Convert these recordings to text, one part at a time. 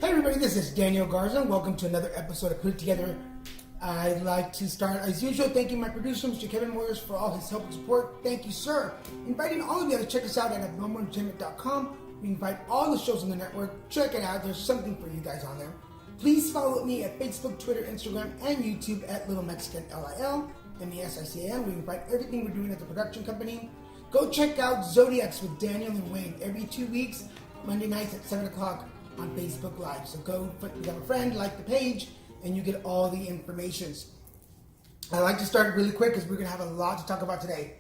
Hey everybody, this is Daniel Garza. Welcome to another episode of Put It Together. I'd like to start, as usual, thanking my producer, Mr. Kevin Moyers, for all his help and support. Thank you, sir. Inviting all of you to check us out at abnormalentertainment.com. We invite all the shows on the network. Check it out. There's something for you guys on there. Please follow me at Facebook, Twitter, Instagram, and YouTube at Little Mexican LIL, MESICAN. We invite everything we're doing at the production company. Go check out Zodiacs with Daniel and Wayne every 2 weeks, Monday nights at 7 o'clock on Facebook Live. So go become a friend, like the page, and you get all the informations. I'd like to start really quick because we're going to have a lot to talk about today.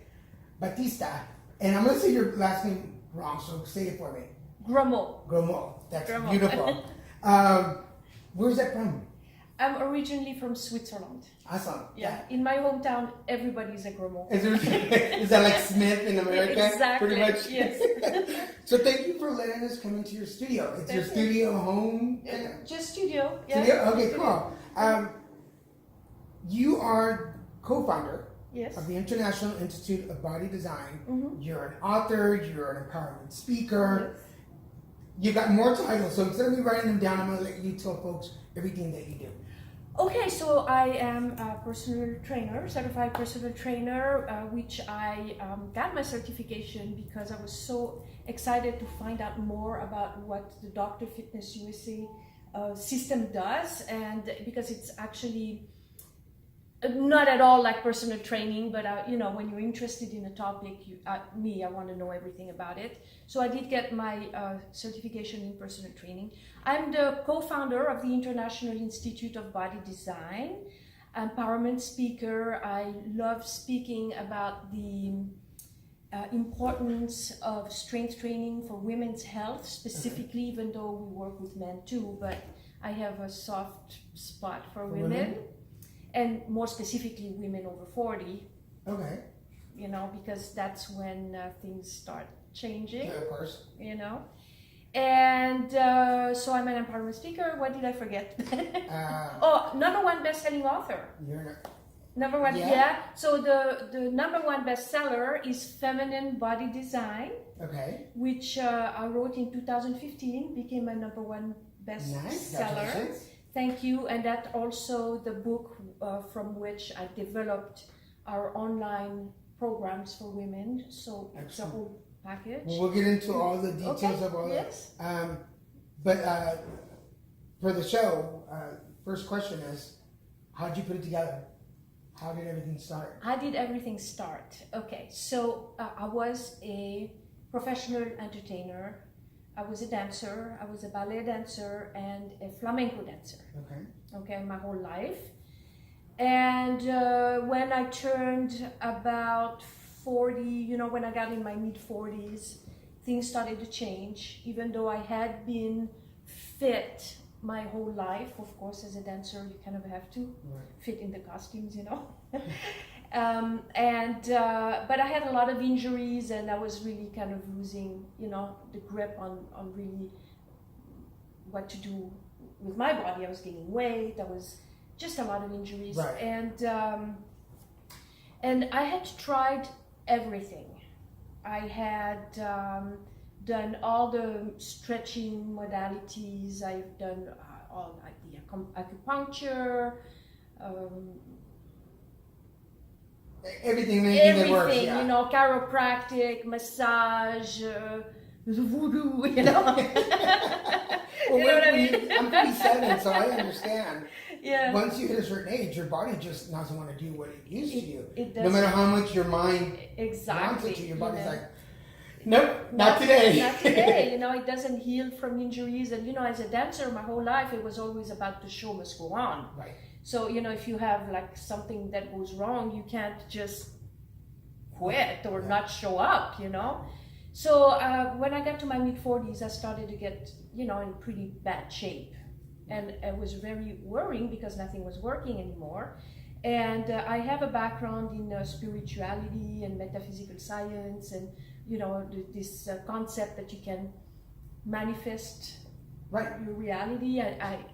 Batista, and I'm going to say your last name wrong, so say it for me. Gremaud. Gremaud. That's Gremaud. Beautiful. Where's that from? I'm originally from Switzerland. Awesome. Yeah. In my hometown, everybody's a Gremaud. Is that like Smith in America? Exactly. Pretty much. Yes. So thank you for letting us come into your studio. It's your studio home? Just studio. Yeah. Studio? Okay, cool. You are co-founder Yes. of the International Institute of Body Design. Mm-hmm. You're an author. You're an empowerment speaker. Yes. You've got more titles, so instead of me writing them down, I'm going to let you tell folks everything that you do. Okay, so I am a personal trainer, certified personal trainer, which I got my certification because I was so excited to find out more about what the Dr. Fitness USA system does, and because it's actually not at all like personal training, but when you're interested in a topic, I want to know everything about it. So I did get my certification in personal training. I'm the co-founder of the International Institute of Body Design, empowerment speaker. I love speaking about the importance of strength training for women's health, specifically, even though we work with men too, but I have a soft spot for women. And more specifically, women over 40. Okay. Because that's when things start changing. Yeah, of course. And so I'm an empowerment speaker. What did I forget? Number one best-selling author. You're not. Number one, Yeah. So the number one bestseller is Feminine Body Design. Okay. Which I wrote in 2015, became my number one bestseller. Nice. Thank you, and that also the book from which I developed our online programs for women. So it's a whole package. Well, we'll get into all the details of all that. But for the show, first question is, how did you put it together? How did everything start? How did everything start? Okay, so I was a professional entertainer. I was a dancer, I was a ballet dancer and a flamenco dancer. Okay, my whole life. And when I turned about 40, when I got in my mid-40s, things started to change. Even though I had been fit my whole life, of course, as a dancer, you kind of have to fit in the costumes, but I had a lot of injuries, and I was really kind of losing, the grip on really what to do with my body. I was gaining weight. I was just a lot of injuries, and I had tried everything. I had done all the stretching modalities. I've done all like the acupuncture. Everything that works, chiropractic, massage, voodoo, Well, you know what I mean? I'm 57, so I understand. Yeah. Once you hit a certain age, your body just doesn't want to do what it used to do. It no matter how much your mind wants it to, your body's like, nope, not today. Not today. It doesn't heal from injuries. And, as a dancer, my whole life, it was always about the show must go on. Right. So, if you have like something that goes wrong, you can't just quit or not show up, So when I got to my mid-40s, I started to get, in pretty bad shape. And it was very worrying because nothing was working anymore. And I have a background in spirituality and metaphysical science and, this concept that you can manifest your reality. I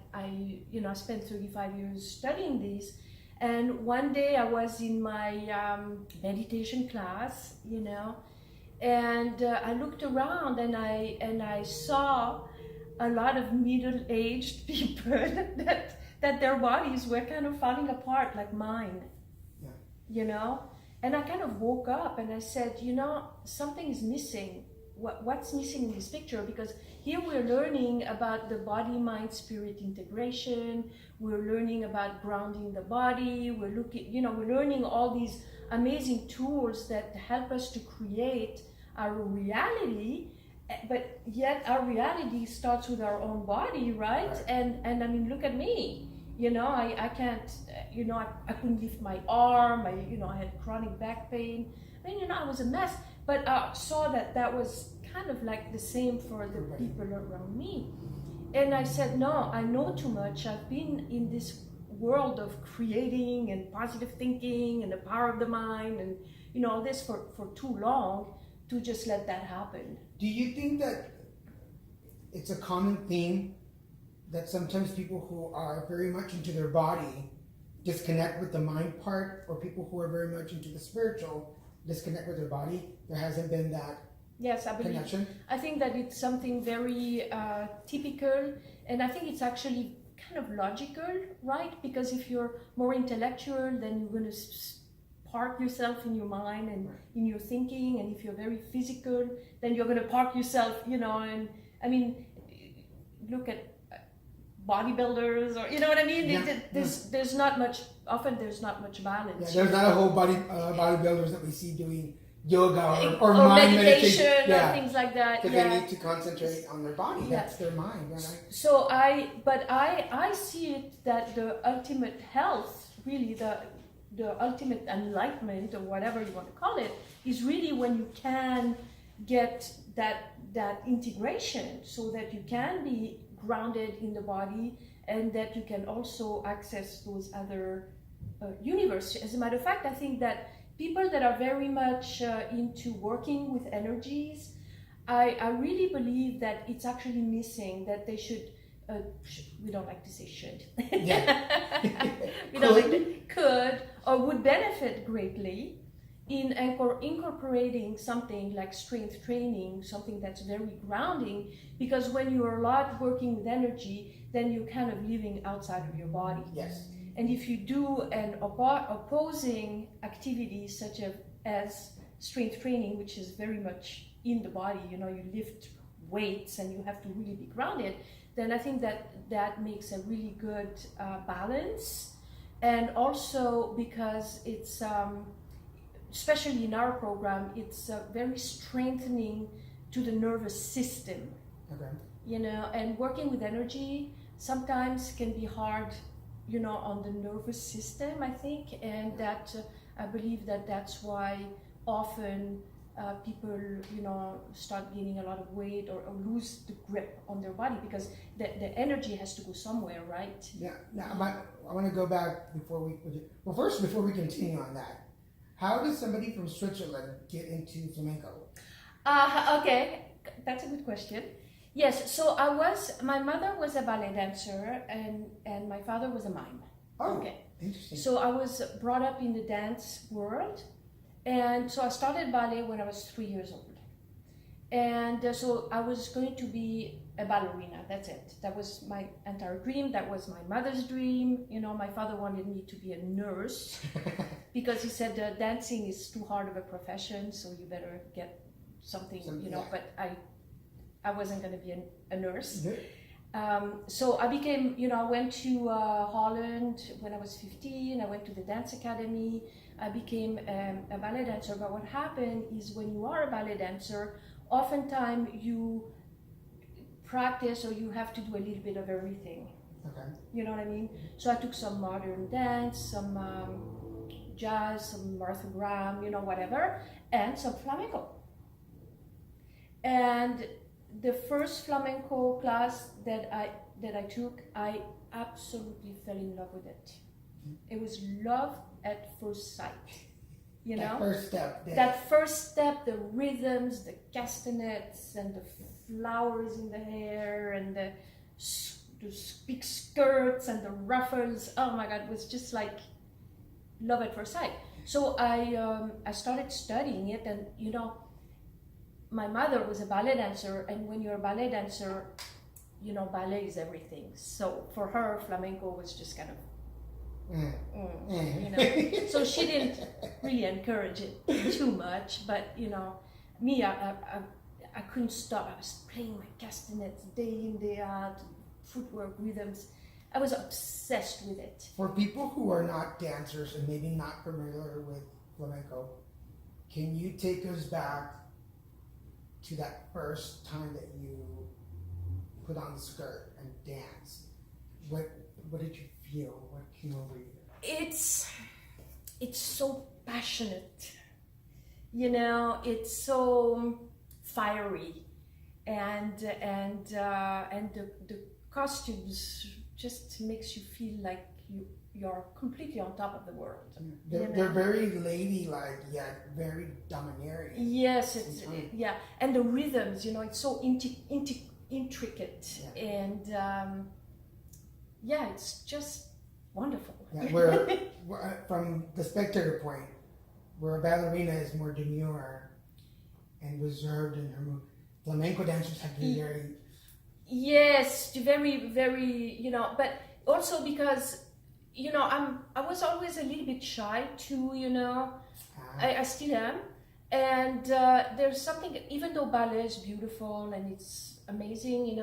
spent 35 years studying this, and one day I was in my meditation class, and I looked around and I saw a lot of middle-aged people that their bodies were kind of falling apart like mine. Yeah. You know? And I kind of woke up and I said, something is missing. What's missing in this picture? Because here we're learning about the body, mind, spirit integration. We're learning about grounding the body. We're learning all these amazing tools that help us to create our reality. But yet our reality starts with our own body, right? And I mean, look at me. I can't, I couldn't lift my arm. I had chronic back pain. I mean, I was a mess. But I saw that was kind of like the same for the people around me. And I said, no, I know too much. I've been in this world of creating and positive thinking and the power of the mind and, all this for too long to just let that happen. Do you think that it's a common theme that sometimes people who are very much into their body disconnect with the mind part, or people who are very much into the spiritual disconnect with their body? There hasn't been that connection? I think that it's something very typical, and I think it's actually kind of logical, right? Because if you're more intellectual, then you're going to park yourself in your mind and in your thinking, and if you're very physical, then you're going to park yourself, and I mean, look at bodybuilders, or what I mean. There's not much balance. Yeah, there's not a whole bodybuilders that we see doing yoga or mind meditation or things like that. Because they need to concentrate on their body. That's their mind, right? So I see it that the ultimate health, really the ultimate enlightenment, or whatever you want to call it, is really when you can get that integration, so that you can be grounded in the body, and that you can also access those other universe. As a matter of fact, I think that people that are very much into working with energies, I really believe that it's actually missing, that they should, we don't like to say should, we don't like to, could or would benefit greatly in incorporating something like strength training, something that's very grounding, because when you're a lot working with energy, then you're kind of living outside of your body. Yes. And if you do an opposing activity such as strength training, which is very much in the body, you lift weights and you have to really be grounded, then I think that makes a really good balance. And also because it's, especially in our program, it's very strengthening to the nervous system. Okay. And working with energy sometimes can be hard, on the nervous system, I think, and that I believe that's why often people, start gaining a lot of weight or lose the grip on their body, because the energy has to go somewhere, right? Yeah. Now, I want to go back before we continue on that. How does somebody from Switzerland get into flamenco? Okay, that's a good question. Yes, so my mother was a ballet dancer, and my father was a mime. Oh, okay. Interesting. So I was brought up in the dance world, and so I started ballet when I was 3 years old. And so I was going to be a ballerina, that's it. That was my entire dream, that was my mother's dream. My father wanted me to be a nurse, because he said dancing is too hard of a profession, so you better get something, but I wasn't going to be a nurse. So I became, I went to Holland when I was 15. I went to the dance academy. I became a ballet dancer. But what happened is, when you are a ballet dancer, oftentimes you practice, or you have to do a little bit of everything. Okay. You know what I mean? So I took some modern dance, some jazz, some Martha Graham, whatever, and some flamenco. And the first flamenco class that I took, I absolutely fell in love with it. It was love at first sight. That first step. Yeah. That first step, the rhythms, the castanets, and the flowers in the hair, and the big skirts and the ruffles. Oh my God, it was just like love at first sight. So I started studying it, and my mother was a ballet dancer, and when you're a ballet dancer, ballet is everything. So for her, flamenco was just kind of, So she didn't really encourage it too much. But me, I couldn't stop. I was playing my castanets day in, day out, footwork, rhythms. I was obsessed with it. For people who are not dancers and maybe not familiar with flamenco, can you take us back to that first time that you put on the skirt and danced? What did you feel? What came over you? It's so passionate, It's so fiery, and the costumes just makes you feel like you're completely on top of the world. They're very ladylike, yet very domineering. Yes, and the rhythms, it's so intricate, and it's just wonderful. Yeah, we're from the spectator point, where a ballerina is more demure and reserved in her move. Flamenco dancers have to be very. Yes, very, very, but also because, I was always a little bit shy too, I still am. And there's something, even though ballet is beautiful and it's amazing,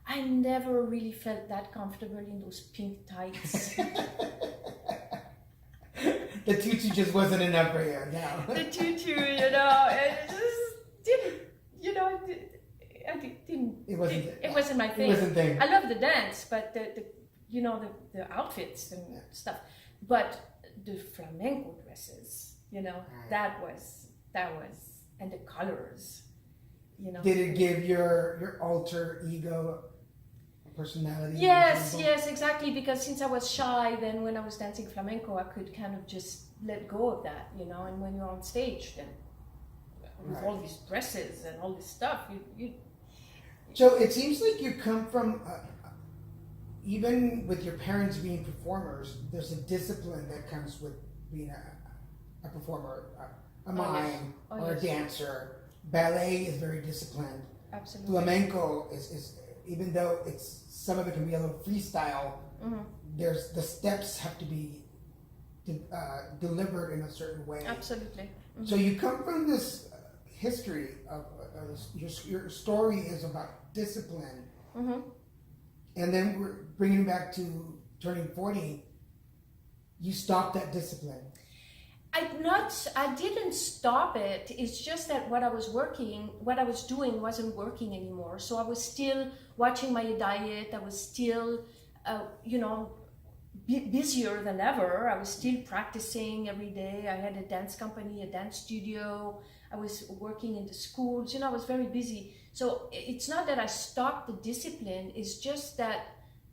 I never really felt that comfortable in those pink tights. The tutu just wasn't enough for you, no. The tutu, it just didn't, I didn't. It wasn't my thing. It wasn't there. I love the dance, but the outfits and stuff. But the flamenco dresses, that was, and the colors, Did it give your alter ego a personality? Yes, exactly. Because since I was shy, then when I was dancing flamenco, I could kind of just let go of that, And when you're on stage, then with all these dresses and all this stuff, you. So it seems like you come from, even with your parents being performers, there's a discipline that comes with being a performer, a mime, or a dancer. Ballet is very disciplined. Absolutely. Flamenco is even though some of it can be a little freestyle, there's the steps have to be delivered in a certain way. Absolutely. Mm-hmm. So you come from this history of your story is about discipline, and then we're bringing it back to turning 40. You stopped that discipline. I didn't stop it. It's just that what I was doing wasn't working anymore. So I was still watching my diet. I was still, busier than ever. I was still practicing every day. I had a dance company, a dance studio. I was working in the schools. I was very busy. So it's not that I stopped the discipline. It's just that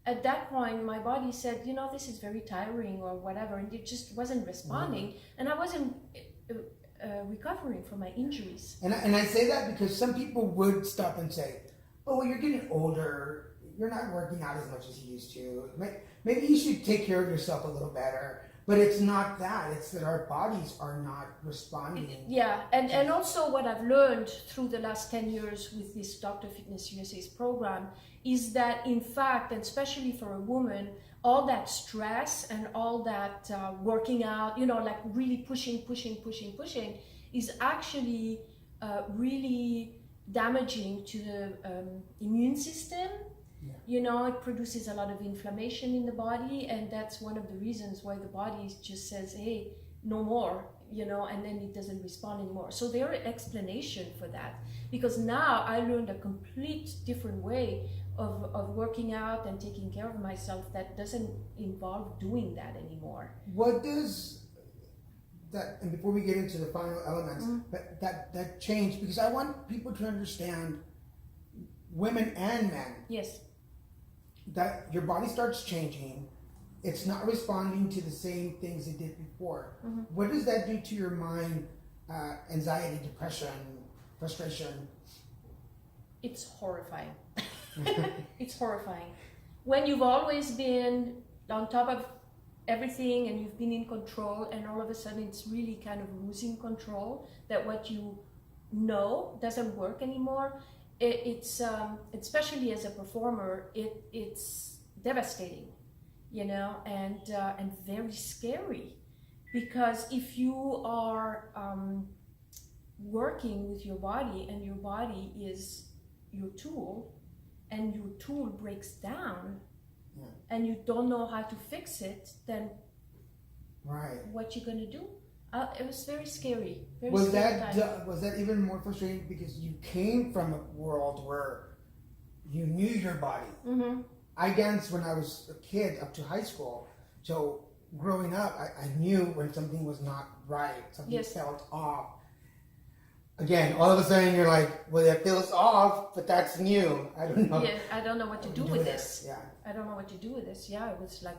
at that point, my body said, this is very tiring or whatever, and it just wasn't responding, and I wasn't recovering from my injuries. And I say that because some people would stop and say, oh, well, you're getting older, you're not working out as much as you used to, maybe you should take care of yourself a little better. But it's not that, it's that our bodies are not responding. Yeah, and also what I've learned through the last 10 years with this Dr. Fitness USA's program is that, in fact, and especially for a woman, all that stress and all that working out, like really pushing, is actually really damaging to the immune system. Yeah. It produces a lot of inflammation in the body, and that's one of the reasons why the body just says, hey, no more, and then it doesn't respond anymore. So there is explanation for that, because now I learned a complete different way of working out and taking care of myself that doesn't involve doing that anymore. What does that, and before we get into the final elements, but that change, because I want people to understand, women and men. Yes. That your body starts changing, it's not responding to the same things it did before. What does that do to your mind? Anxiety, depression, frustration? It's horrifying. It's horrifying. When you've always been on top of everything and you've been in control, and all of a sudden it's really kind of losing control, that what you know doesn't work anymore, it's especially as a performer, it's devastating, you know, and very scary, because if you are working with your body and your body is your tool, and your tool breaks down, Yeah. and you don't know how to fix it, then Right. what you gonna do? It was very scary. Very Was scary that time. was that even more frustrating because you came from a world where you knew your body? Mm-hmm. I danced when I was a kid up to high school, so growing up, I knew when something was not right, something Yes. felt off. Again, all of a sudden you're like, well, it feels off, but that's new. I don't know. Yeah, I don't know what to do with this. Yeah. I don't know what to do with this. Yeah, it was like,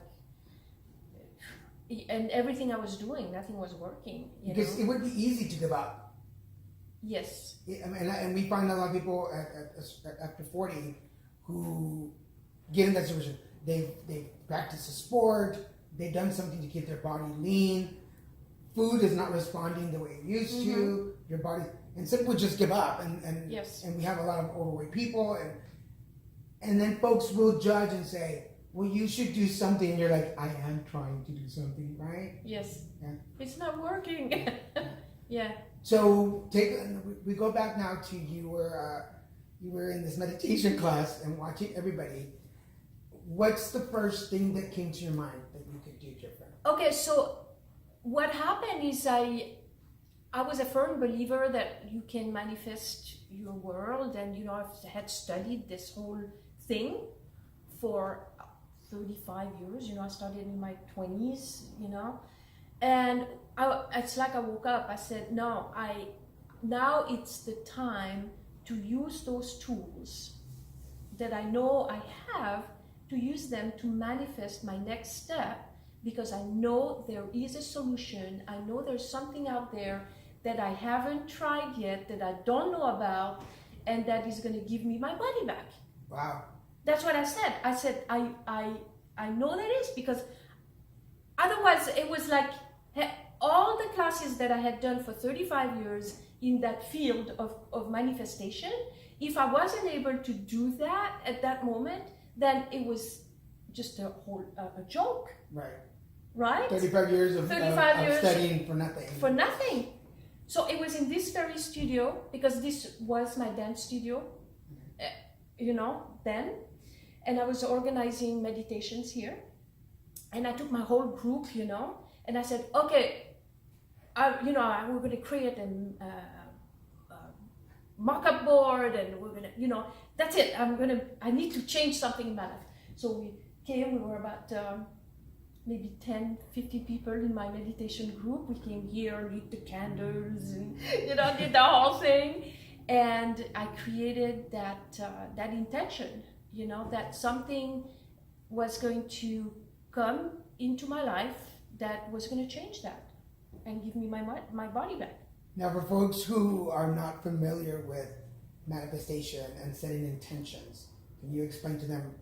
and everything I was doing, nothing was working. You Because know? it would be easy to give up. Yes. And we find a lot of people after 40 who get in that situation. They practice a sport, they've done something to keep their body lean, food is not responding the way it used to, your body, and some people just give up. And Yes. and we have a lot of overweight people, and then folks will judge and say, well, you should do something. And you're like, I am trying to do something, right? Yes. Yeah. It's not working. Yeah. So we go back now to you were in this meditation class and watching everybody. What's the first thing that came to your mind that you could do different? Okay, so what happened is I was a firm believer that you can manifest your world, and you know, I had studied this whole thing for 35 years. You know, I started in my 20s, you know, and it's like I woke up, I said, no, now it's the time to use those tools that I know I have, to use them to manifest my next step, because I know there is a solution. I know there's something out there that I haven't tried yet, that I don't know about, and that is going to give me my body back. Wow. That's what I said. I said, I know that is, because otherwise it was like all the classes that I had done for 35 years in that field of manifestation, if I wasn't able to do that at that moment, then it was just a whole a joke, Right. right? 35 years of 35 years studying for nothing. For nothing. So it was in this very studio, because this was my dance studio, you know, then. And I was organizing meditations here. And I took my whole group, you know, and I said, okay, we're going to create a mock-up board, and we're going to, you know, that's it. I need to change something in my life. So we were about maybe 10, 50 people in my meditation group. We came here, lit the candles, and, you know, did the whole thing. And I created that intention, you know, that something was going to come into my life that was going to change that and give me my body back. Now, for folks who are not familiar with manifestation and setting intentions, can you explain to them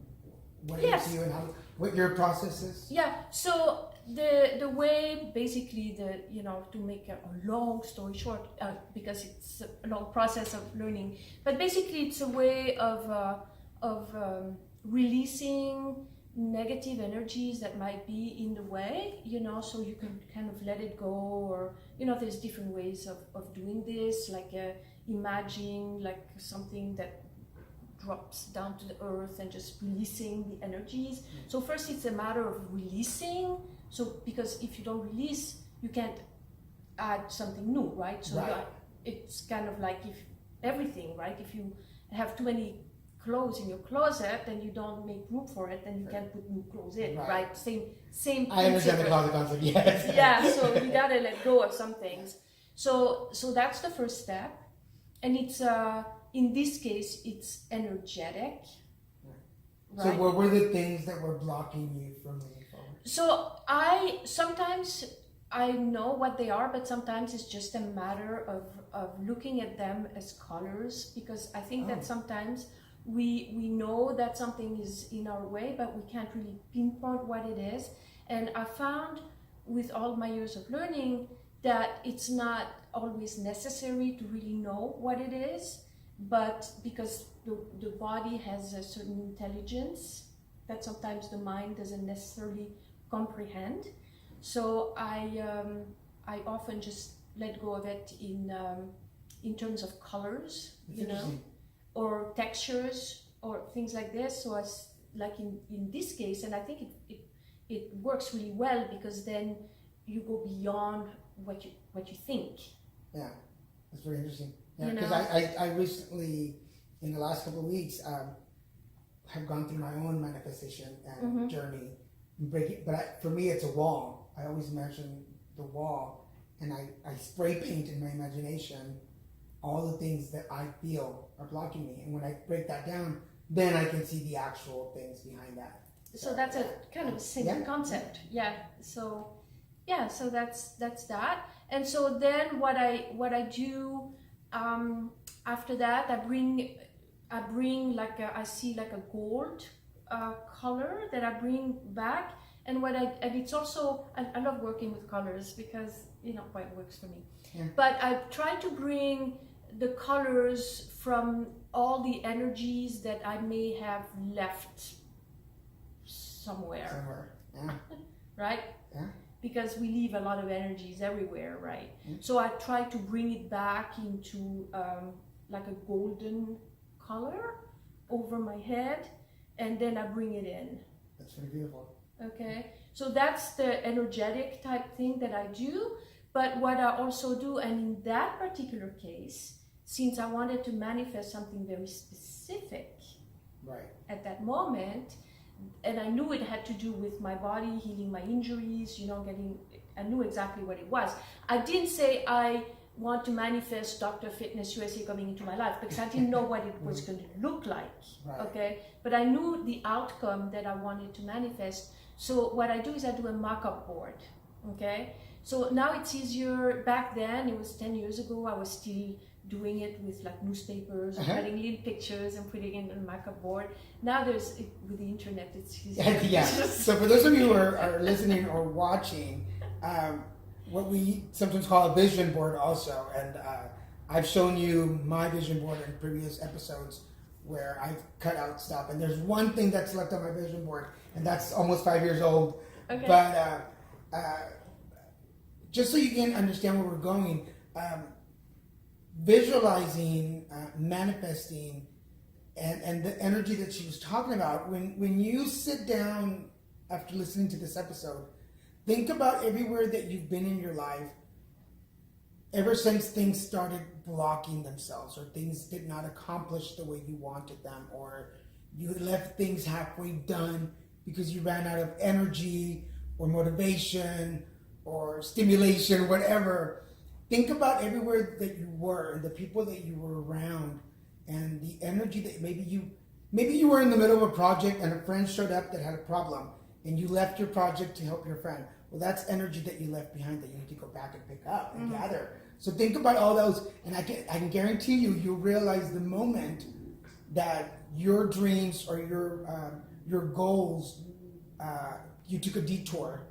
what it is to you and what your process is? Yeah. So the way, basically, to make a long story short, because it's a long process of learning, but basically it's a way of releasing negative energies that might be in the way, you know, so you can kind of let it go. Or, you know, there's different ways of doing this, like imagining like something that drops down to the earth and just releasing the energies. So first it's a matter of releasing, so because if you don't release, you can't add something new, right? So Right. It's kind of like if everything, right? If you have too many clothes in your closet and you don't make room for it, then you can't put new clothes in, right? Same I understand the closet concept, yes. Yeah, so you gotta let go of some things. So that's the first step, and it's in this case it's energetic. Right? So what were the things that were blocking you from moving forward? So sometimes I know what they are, but sometimes it's just a matter of looking at them as colors, because I think that sometimes we know that something is in our way, but we can't really pinpoint what it is. And I found with all my years of learning that it's not always necessary to really know what it is, but because the body has a certain intelligence that sometimes the mind doesn't necessarily comprehend. So I often just let go of it in terms of colors, you know, or textures or things like this. So as like in this case, and I think it works really well, because then you go beyond what you think. Yeah, that's very interesting. Yeah, You know? because I recently, in the last couple of weeks, have gone through my own manifestation and journey. For me, it's a wall. I always imagine the wall, and I spray paint in my imagination all the things that I feel are blocking me. And when I break that down, then I can see the actual things behind that. So that's a kind of a same concept. Yeah. So yeah, so that's that. And so then what I do after that, I bring like I see like a gold color that I bring back. And it's also, I love working with colors because, you know, it works for me. Yeah. But I try to bring the colors from all the energies that I may have left somewhere. Yeah. Right? Yeah. Because we leave a lot of energies everywhere, right? So I try to bring it back into like a golden color over my head, and then I bring it in. That's very beautiful. Okay, so that's the energetic type thing that I do. But what I also do, and in that particular case, since I wanted to manifest something very specific at that moment, and I knew it had to do with my body, healing my injuries, you know, I knew exactly what it was. I didn't say I want to manifest Dr. Fitness USA coming into my life, because I didn't know what it was going to look like, okay? But I knew the outcome that I wanted to manifest. So what I do is I do a mock-up board, okay? So now it's easier. Back then, it was 10 years ago, I was still doing it with like newspapers, cutting little pictures and putting it on a mock-up board. Now with the internet, it's easier. Yeah. So for those of you who are listening or watching, what we sometimes call a vision board also, and I've shown you my vision board in previous episodes where I've cut out stuff, and there's one thing that's left on my vision board, and that's almost 5 years old. Okay. But just so you can understand where we're going, visualizing, manifesting, and the energy that she was talking about, when you sit down after listening to this episode, think about everywhere that you've been in your life ever since things started blocking themselves, or things did not accomplish the way you wanted them, or you left things halfway done because you ran out of energy or motivation or stimulation, whatever. Think about everywhere that you were and the people that you were around and the energy that maybe you were in the middle of a project and a friend showed up that had a problem and you left your project to help your friend. Well, that's energy that you left behind that you need to go back and pick up and gather. So think about all those, and I can guarantee you'll realize the moment that your dreams or your goals, you took a detour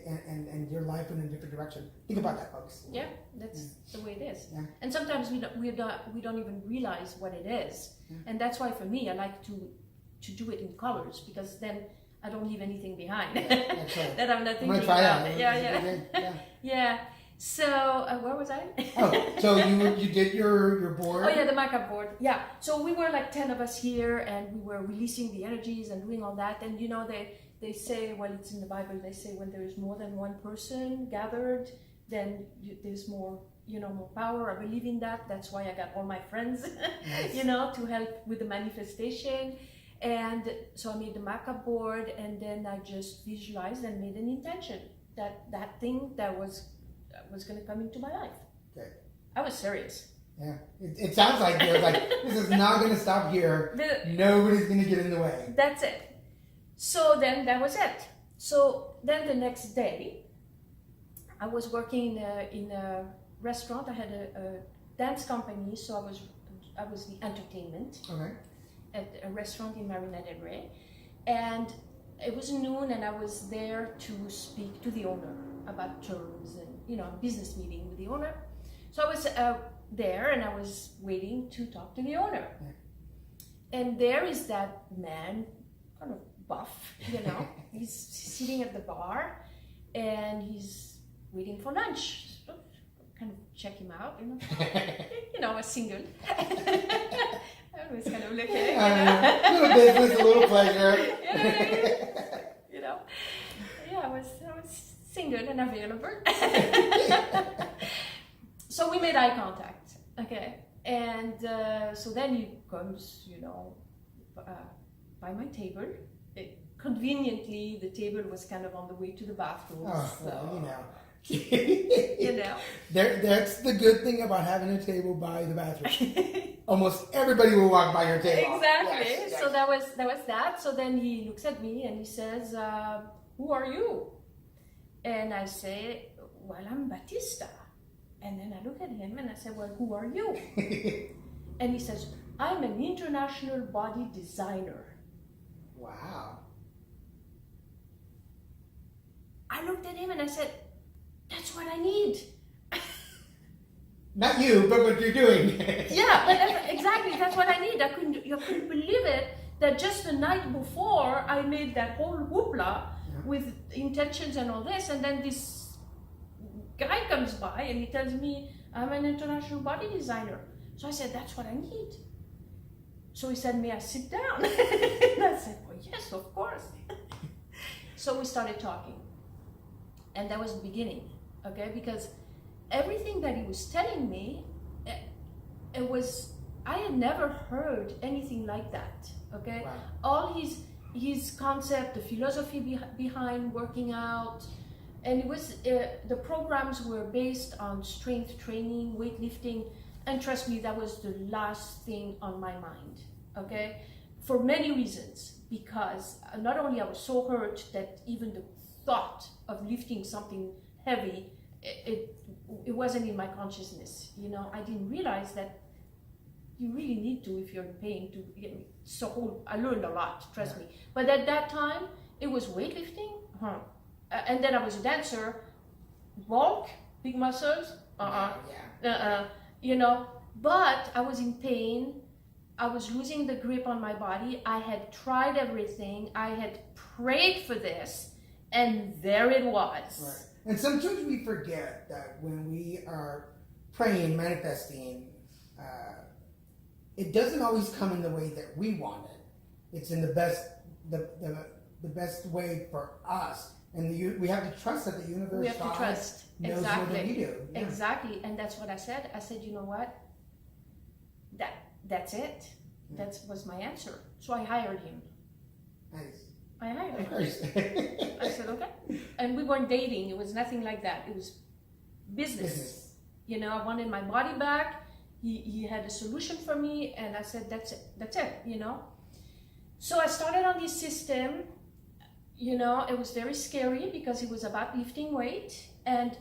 and your life went in a different direction. Think about that, folks. Yeah, that's the way it is. Yeah. And sometimes we don't even realize what it is. Yeah. And that's why for me, I like to do it in colors, because then I don't leave anything behind. That's right. That I'm not thinking about it. Yeah. Yeah. So where was I? So you did your board? Oh yeah, the mock-up board. Yeah. So we were like 10 of us here, and we were releasing the energies and doing all that. And you know, they say, well, it's in the Bible. They say when there is more than one person gathered, then there's more, more power. I believe in that. That's why I got all my friends, nice. To help with the manifestation. And so I made the mock-up board, and then I just visualized and made an intention that thing that was going to come into my life. Okay. I was serious. Yeah, it sounds like you're like, this is not going to stop here. Nobody's going to get in the way. That's it. So then that was it. So then the next day, I was working in a restaurant. I had a dance company, so I was the entertainment. Okay. At a restaurant in Marina del Rey, and it was noon, and I was there to speak to the owner about terms and a business meeting with the owner. So I was there, and I was waiting to talk to the owner. And there is that man, kind of buff, he's sitting at the bar, and he's waiting for lunch. So kind of check him out, a single. I was kind of looking, a little business, a little pleasure. I was single and available. So we made eye contact, okay? And so then he comes, by my table. Conveniently, the table was kind of on the way to the bathroom. That's the good thing about having a table by the bathroom. Almost everybody will walk by your table. Exactly. Yes. So that was that. So then he looks at me and he says, "Who are you?" And I say, "Well, I'm Batista." And then I look at him and I say, "Well, who are you?" And he says, "I'm an international body designer." Wow. I looked at him and I said, "That's what I need." Not you, but what you're doing. Yeah, but exactly, that's what I need. You couldn't believe it that just the night before I made that whole hoopla with intentions and all this, and then this guy comes by and he tells me I'm an international body designer. So I said, "That's what I need." So he said, "May I sit down?" And I said, "Well, yes, of course." So we started talking, and that was the beginning, okay? Because everything that he was telling me, I had never heard anything like that, okay? Wow. All his concept, the philosophy behind working out, and it was, the programs were based on strength training, weightlifting, and trust me, that was the last thing on my mind, okay? For many reasons, because not only I was so hurt that even the thought of lifting something heavy, it wasn't in my consciousness, I didn't realize that you really need to, if you're in pain, to so I learned a lot, trust me. But at that time, it was weightlifting, and then I was a dancer, bulk, big muscles, but I was in pain. I was losing the grip on my body. I had tried everything. I had prayed for this, and there it was. Right. And sometimes we forget that when we are praying, manifesting, it doesn't always come in the way that we want it. It's in the best way for us, and we have to trust that the universe. We have to trust. Knows exactly. more than we do. Yeah. Exactly, and that's what I said. I said, you know what? That's it. Yeah. That was my answer. So I hired him. Nice. I hired him. Nice. I said, okay. And we weren't dating. It was nothing like that. It was business. I wanted my body back. He had a solution for me, and I said, that's it, So I started on this system. It was very scary because it was about lifting weight and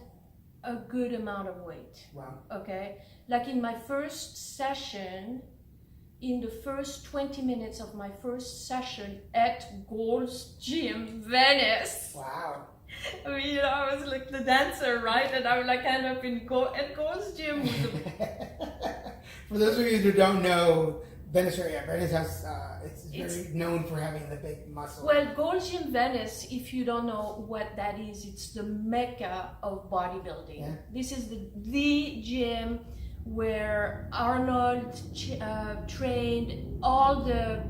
a good amount of weight. Wow. Okay? Like in my first session, in the first 20 minutes of my first session at Gold's Gym, Venice. Wow. I was like the dancer, right? And I would like end up at Gold's Gym with For those of you who don't know, Venice has, it's very known for having the big muscle. Well, Gold's Gym Venice, if you don't know what that is, it's the mecca of bodybuilding. Yeah. This is the gym where Arnold trained, all the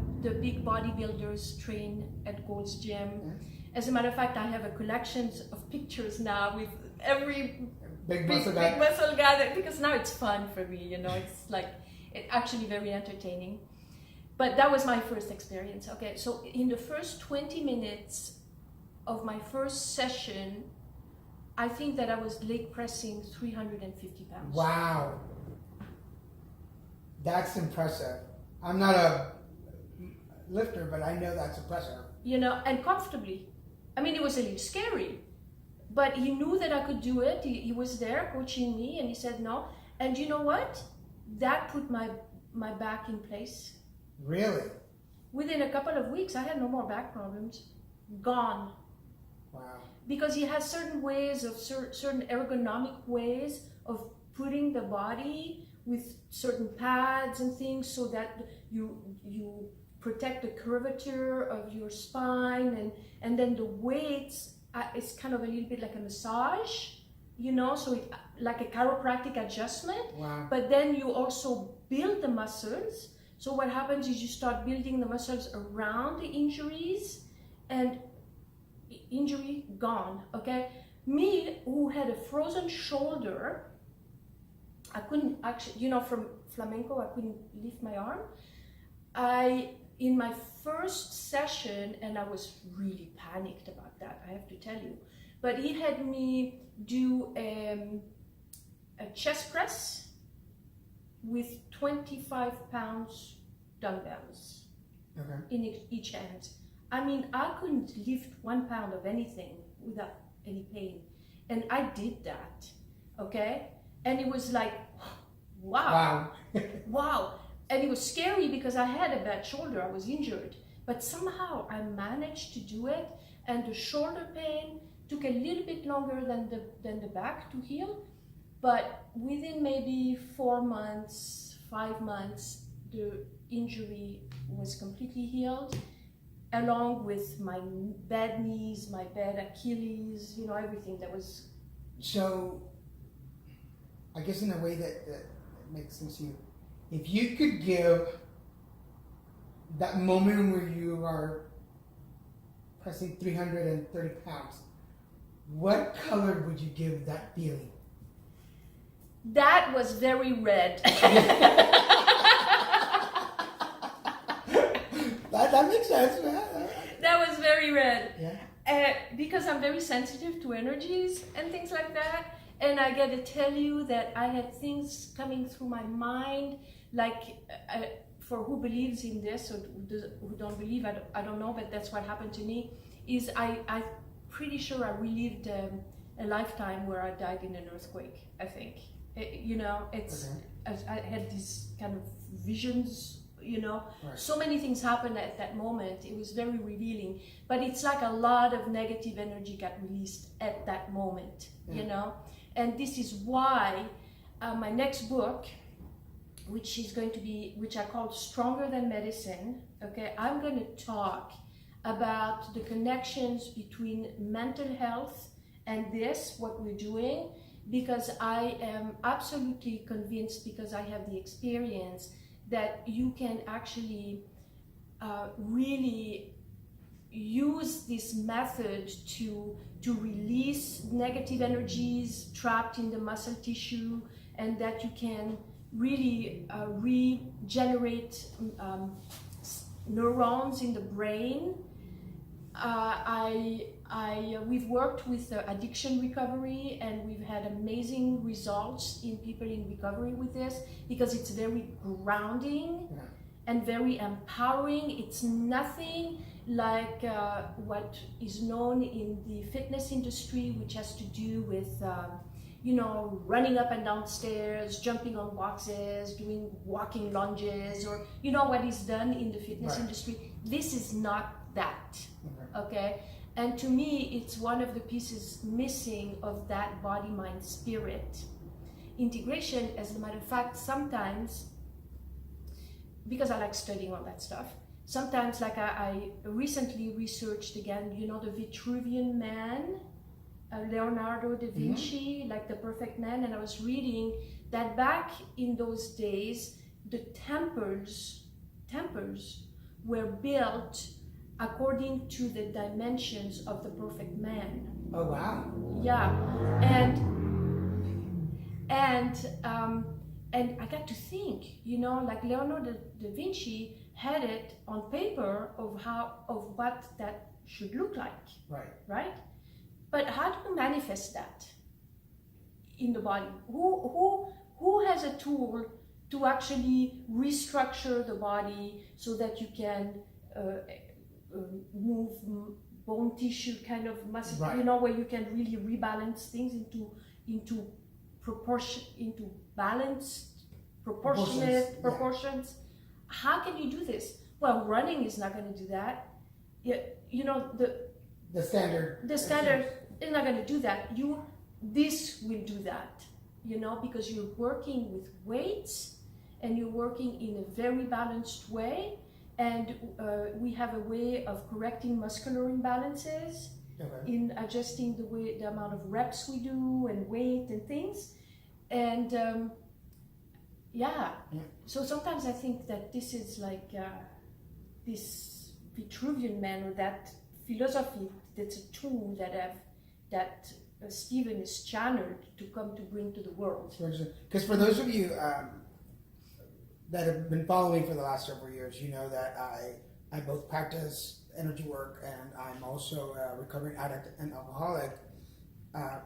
big bodybuilders train at Gold's Gym. Yeah. As a matter of fact, I have a collection of pictures now with every big muscle guy, because now it's fun for me, it's like, it's actually very entertaining. But that was my first experience. Okay, so in the first 20 minutes of my first session, I think that I was leg pressing 350 pounds. Wow. That's impressive. I'm not a lifter, but I know that's impressive. And comfortably. I mean, it was a little scary, but he knew that I could do it. He was there coaching me, and he said no. And you know what? That put my back in place. Really? Within a couple of weeks, I had no more back problems. Gone. Wow. Because he has certain ways of certain ergonomic ways of putting the body with certain pads and things so that you protect the curvature of your spine, and then the weights is kind of a little bit like a massage, so it like a chiropractic adjustment. Wow. But then you also build the muscles. So what happens is you start building the muscles around the injuries, and injury gone. Okay, me who had a frozen shoulder, I couldn't actually, from flamenco, I couldn't lift my arm. In my first session, and I was really panicked about that, I have to tell you, but he had me do a chest press with 25 pounds dumbbells in each hand. I mean, I couldn't lift 1 pound of anything without any pain. And I did that, okay? And it was like, wow. Wow. And it was scary because I had a bad shoulder, I was injured. But somehow I managed to do it, and the shoulder pain took a little bit longer than the back to heal. But within maybe 4 months, 5 months, the injury was completely healed, along with my bad knees, my bad Achilles, everything that was. So, I guess in a way that makes sense to you, if you could give that moment where you are pressing 330 pounds, what color would you give that feeling? That was very red. That makes sense, man. That was very red. Yeah. Because I'm very sensitive to energies and things like that. And I got to tell you that I had things coming through my mind, like for who believes in this or who don't believe, I don't know, but that's what happened to me, is I'm pretty sure I relived a lifetime where I died in an earthquake, I think. I had these kind of visions, Right. So many things happened at that moment. It was very revealing, but it's like a lot of negative energy got released at that moment, and this is why my next book, which I call Stronger Than Medicine, okay, I'm going to talk about the connections between mental health and what we're doing, because I am absolutely convinced, because I have the experience, that you can actually really use this method to release negative energies trapped in the muscle tissue, and that you can really regenerate neurons in the brain. We've worked with addiction recovery, and we've had amazing results in people in recovery with this, because it's very grounding and very empowering. It's nothing like what is known in the fitness industry, which has to do with running up and down stairs, jumping on boxes, doing walking lunges, or what is done in the fitness industry. This is not that. Okay, and to me, it's one of the pieces missing of that body, mind, spirit integration. As a matter of fact, sometimes, because I like studying all that stuff, sometimes, like I recently researched again, the Vitruvian Man, Leonardo da Vinci, like the perfect man, and I was reading that back in those days, the temples were built according to the dimensions of the perfect man. Oh wow! Yeah, and I got to think, like Leonardo da Vinci had it on paper of what that should look like. Right. But how do you manifest that in the body? Who has a tool to actually restructure the body so that you can move bone tissue, kind of muscle, where you can really rebalance things into proportion, into balanced, proportionate proportions. How can you do this? Well, running is not going to do that. The standard is not going to do that. This will do that. you know, because you're working with weights and you're working in a very balanced way. And we have a way of correcting muscular imbalances in adjusting the amount of reps we do and weight and things. And so sometimes I think that this is like this Vitruvian man, or that philosophy, that's a tool that Stephen is channeled to come to bring to the world. Because for those of you that have been following me for the last several years, you know that I both practice energy work, and I'm also a recovering addict and alcoholic.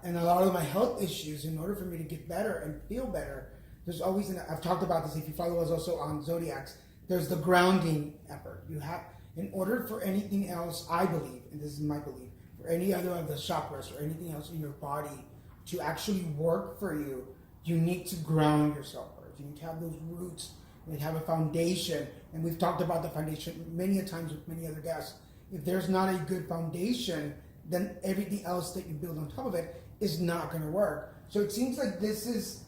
And a lot of my health issues, in order for me to get better and feel better, there's always, I've talked about this, if you follow us also on Zodiacs, there's the grounding effort. You have, in order for anything else, I believe, and this is my belief, for any other of the chakras or anything else in your body to actually work for you, you need to ground yourself first. You need to have those roots. You need to have a foundation. And we've talked about the foundation many a times with many other guests. If there's not a good foundation, then everything else that you build on top of it is not going to work. So it seems like this is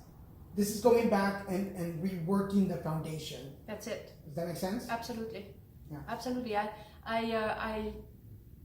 going back and reworking the foundation. That's it. Does that make sense? Absolutely. Yeah. Absolutely. I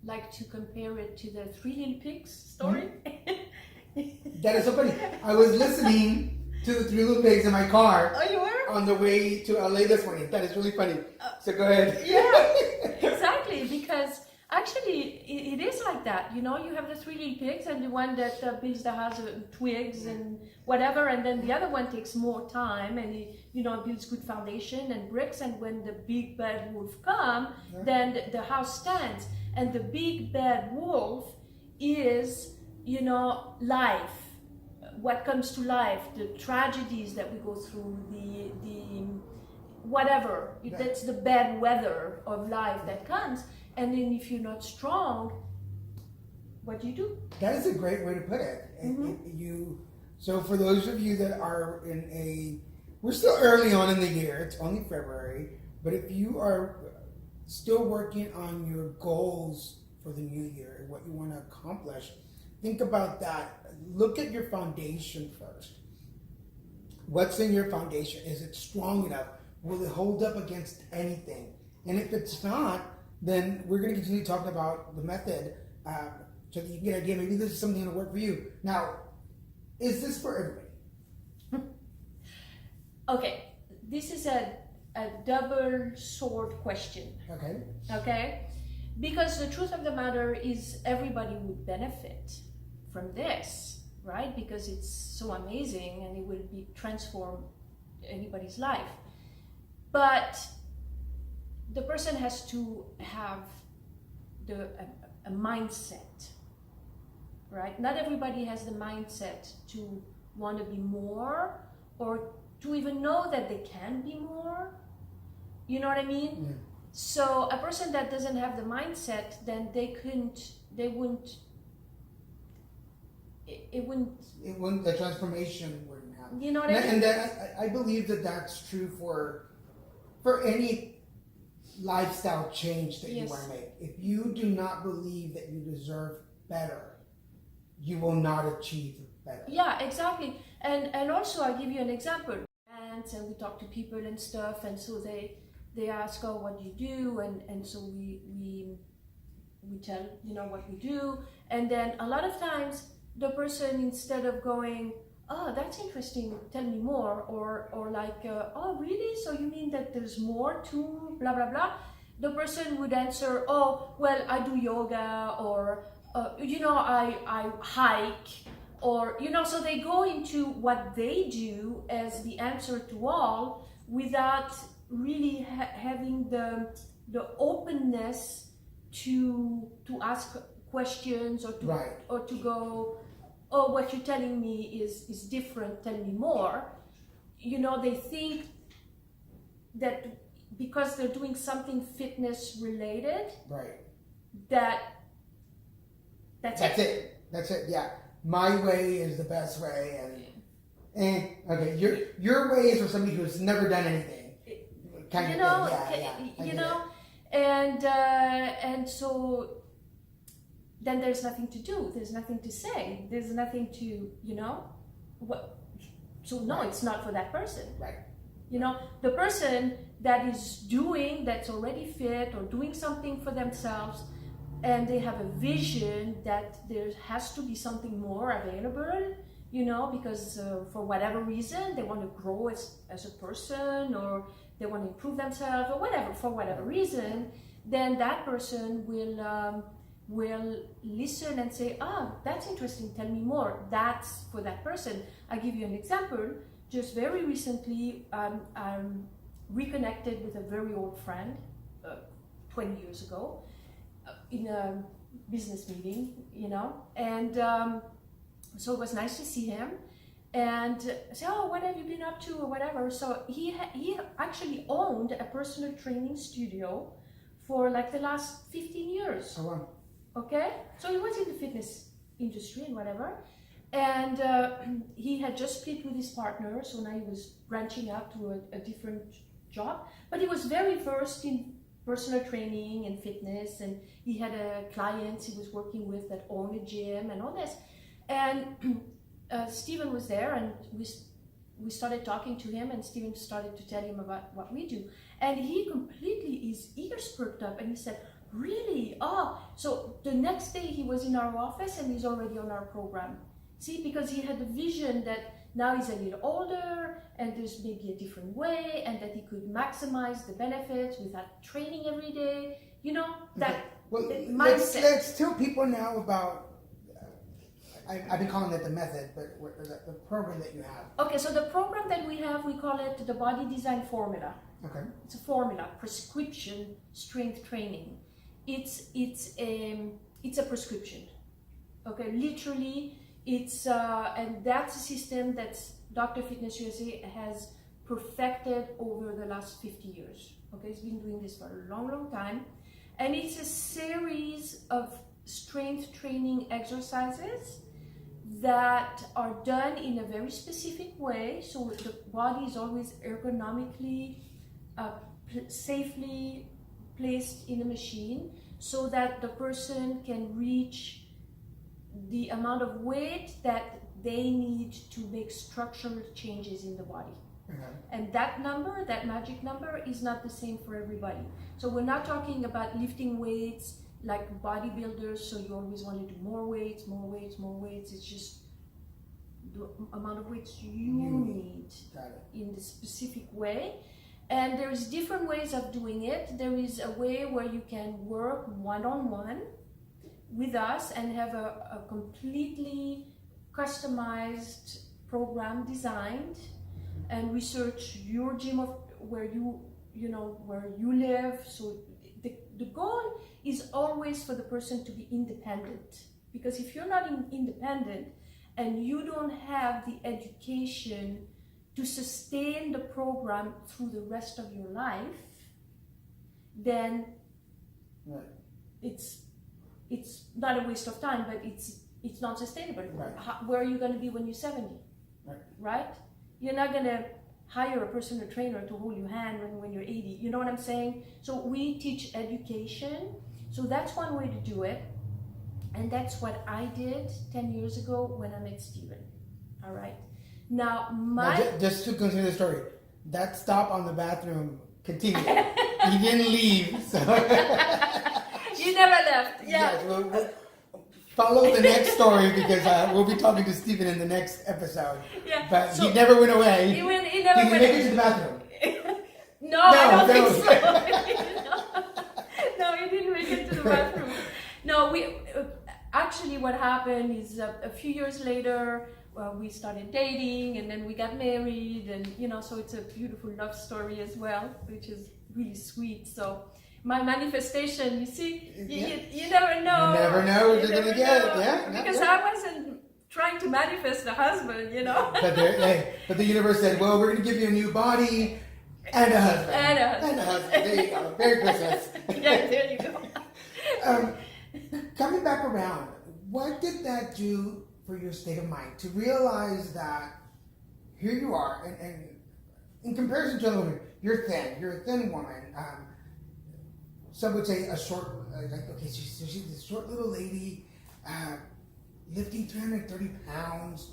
like to compare it to the Three Little Pigs story. Mm-hmm. That is so funny. I was listening to the Three Little Pigs in my car. Oh, you were? On the way to LA this morning. That is really funny. So go ahead. Yeah, exactly. Because actually, it is like that. You know, you have the Three Little Pigs, and the one that builds the house of twigs and whatever, and then the other one takes more time, and he, you know, builds good foundation and bricks. And when the big bad wolf comes, then the house stands. And the big bad wolf is, you know, life. What comes to life, the tragedies that we go through, the whatever. That's the bad weather of life that comes. And then if you're not strong, what do you do? That is a great way to put it. Mm-hmm. So for those of you that are we're still early on in the year, it's only February, but if you are still working on your goals for the new year, what you want to accomplish, think about that. Look at your foundation first. What's in your foundation? Is it strong enough? Will it hold up against anything? And if it's not, then we're going to continue talking about the method so that you can get an idea. Maybe this is something that'll work for you. Now, is this for everybody? Okay, this is a double sword question. Okay? Because the truth of the matter is everybody would benefit from this, right? Because it's so amazing and it will transform anybody's life. But the person has to have a mindset, right? Not everybody has the mindset to want to be more, or to even know that they can be more. You know what I mean? Yeah. So a person that doesn't have the mindset, then the transformation wouldn't happen. You know what I mean? And that, I believe that that's true for any lifestyle change that you want to make. If you do not believe that you deserve better, you will not achieve better. Yeah, exactly. And also I'll give you an example. And we talk to people and stuff, and so they ask, oh, what do you do? And so we tell, you know, what we do. And then a lot of times the person, instead of going, oh, that's interesting, tell me more, or like, oh, really? So you mean that there's more to blah, blah, blah? The person would answer, oh, well, I do yoga, or, you know, I hike, or, you know, so they go into what they do as the answer to all without really having the openness to ask questions, or to go, oh, what you're telling me is different, tell me more. You know, they think that because they're doing something fitness related, that's it. That's it, yeah. My way is the best way, and okay, your way is for somebody who's never done anything. Kind you of know, thing. you know, and so then there's nothing to do. There's nothing to say. There's nothing to, you know, So no, Right. it's not for that person. Right. You know, the person that is that's already fit or doing something for themselves, and they have a vision that there has to be something more available, you know, because for whatever reason they want to grow as a person, or they want to improve themselves, or whatever, for whatever reason, then that person will listen and say, oh, that's interesting, tell me more. That's for that person. I'll give you an example. Just very recently, I'm reconnected with a very old friend, 20 years ago, in a business meeting, you know, and so it was nice to see him, and say, oh, what have you been up to, or whatever. So he actually owned a personal training studio for like the last 15 years. Oh, wow. Okay, so he was in the fitness industry and whatever. And he had just split with his partner, so now he was branching out to a different job. But he was very versed in personal training and fitness, and he had clients he was working with that owned a gym and all this. And Stephen was there, and we started talking to him, and Stephen started to tell him about what we do. And his ears perked up, and he said, really? Oh, so the next day he was in our office, and he's already on our program. See, because he had the vision that now he's a little older and there's maybe a different way, and that he could maximize the benefits without training every day. You know, that mindset. Let's tell people now about, I've been calling it the method, but the program that you have. Okay, so the program that we have, we call it the Body Design Formula. Okay. It's a formula, prescription strength training. It's a prescription. Okay, literally. And that's a system that Dr. Fitness USA has perfected over the last 50 years. Okay, it's been doing this for a long, long time. And it's a series of strength training exercises that are done in a very specific way. So the body is always ergonomically, safely placed in a machine, so that the person can reach the amount of weight that they need to make structural changes in the body. Okay. And that number, that magic number, is not the same for everybody. So we're not talking about lifting weights like bodybuilders, so you always want to do more weights, more weights, more weights. It's just the amount of weights you need in the specific way. And there's different ways of doing it. There is a way where you can work one-on-one with us and have a completely customized program designed and research your gym of where you live. So the goal is always for the person to be independent, because if you're not independent and you don't have the education to sustain the program through the rest of your life, then it's not a waste of time, but it's not sustainable. Right. Where are you going to be when you're 70? Right? You're not going to hire a personal trainer to hold your hand when you're 80. You know what I'm saying? So we teach education. So that's one way to do it. And that's what I did 10 years ago when I met Stephen. All right. Now, just to continue the story, that stop on the bathroom continued. He didn't leave. So. You never left. Yeah. Yes, we'll follow the next story, because we'll be talking to Stephen in the next episode. Yeah. But he never went away. He never Did went he make it to the bathroom? No, I don't think so. No, he didn't make it to the bathroom. No, actually what happened is a few years later, we started dating, and then we got married, and so it's a beautiful love story as well, which is really sweet. So my manifestation, you see, you never know. You never know what you're going to get. Yeah. Because I wasn't trying to manifest a husband, But the universe said, well, we're going to give you a new body and a husband. And a husband. There you go. Merry Christmas. Yeah, there you go. Coming back around, what did that do for your state of mind to realize that here you are, and in comparison to other women, you're a thin woman. Some would say a short, she's this short little lady, lifting 330 pounds,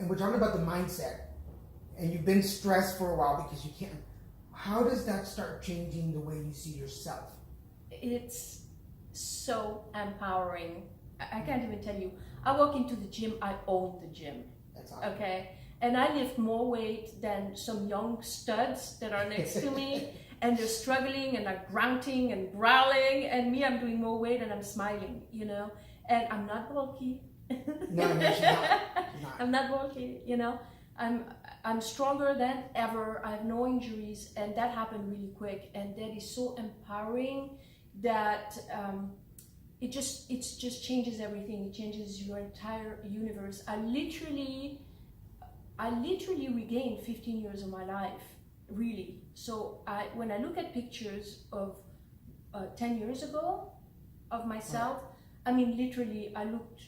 and we're talking about the mindset, and you've been stressed for a while because you can't. How does that start changing the way you see yourself? It's so empowering. I can't even tell you. I walk into the gym, I own the gym. That's awesome. Okay? And I lift more weight than some young studs that are next to me, and they're struggling and are grunting and growling, and me, I'm doing more weight and I'm smiling, you know? And I'm not bulky. No, she's not. She's not. I'm not bulky, you know? I'm stronger than ever. I have no injuries, and that happened really quick. And that is so empowering that it just changes everything. It changes your entire universe. I literally regained 15 years of my life, really. So when I look at pictures of 10 years ago of myself, I mean, literally, I looked